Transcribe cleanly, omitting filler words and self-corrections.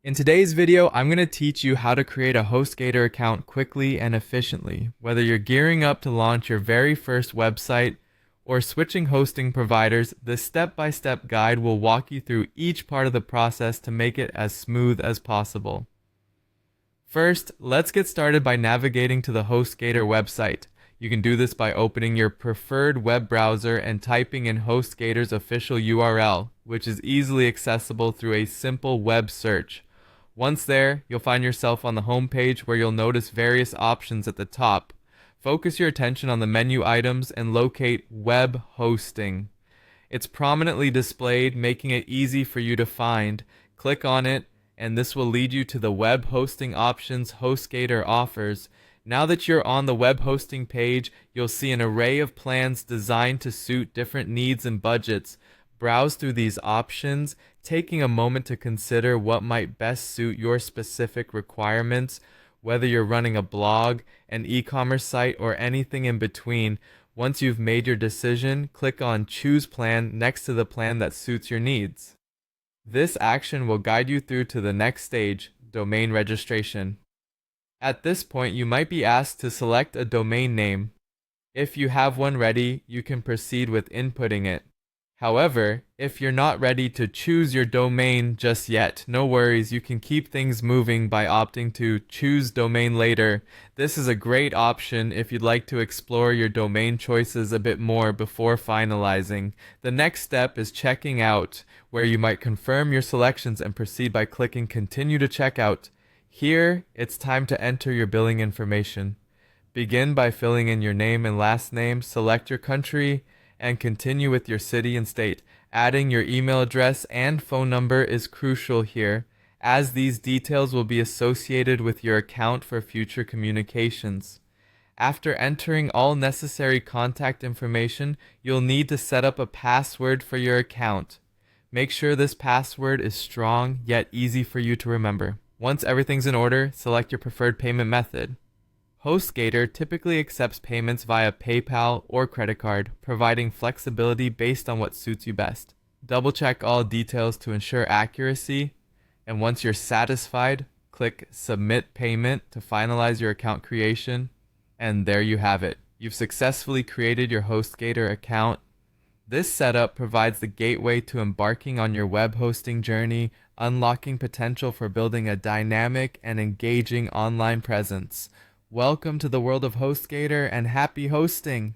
In today's video, I'm going to teach you how to create a HostGator account quickly and efficiently. Whether you're gearing up to launch your very first website or switching hosting providers, this step-by-step guide will walk you through each part of the process to make it as smooth as possible. First, let's get started by navigating to the HostGator website. You can do this by opening your preferred web browser and typing in HostGator's official URL, which is easily accessible through a simple web search. Once there, you'll find yourself on the home page where you'll notice various options at the top. Focus your attention on the menu items and locate Web Hosting. It's prominently displayed, making it easy for you to find. Click on it, and this will lead you to the web hosting options HostGator offers. Now that you're on the web hosting page, you'll see an array of plans designed to suit different needs and budgets. Browse through these options, taking a moment to consider what might best suit your specific requirements, whether you're running a blog, an e-commerce site, or anything in between. Once you've made your decision, click on Choose Plan next to the plan that suits your needs. This action will guide you through to the next stage, domain registration. At this point, you might be asked to select a domain name. If you have one ready, you can proceed with inputting it. However, if you're not ready to choose your domain just yet, no worries, you can keep things moving by opting to choose domain later. This is a great option if you'd like to explore your domain choices a bit more before finalizing. The next step is checking out, where you might confirm your selections and proceed by clicking Continue to Checkout. Here, it's time to enter your billing information. Begin by filling in your name and last name, select your country, and continue with your city and state. Adding your email address and phone number is crucial here, as these details will be associated with your account for future communications. After entering all necessary contact information, you'll need to set up a password for your account. Make sure this password is strong yet easy for you to remember. Once everything's in order, select your preferred payment method. HostGator typically accepts payments via PayPal or credit card, providing flexibility based on what suits you best. Double check all details to ensure accuracy, and once you're satisfied, click Submit Payment to finalize your account creation, and there you have it. You've successfully created your HostGator account. This setup provides the gateway to embarking on your web hosting journey, unlocking potential for building a dynamic and engaging online presence. Welcome to the world of HostGator and happy hosting!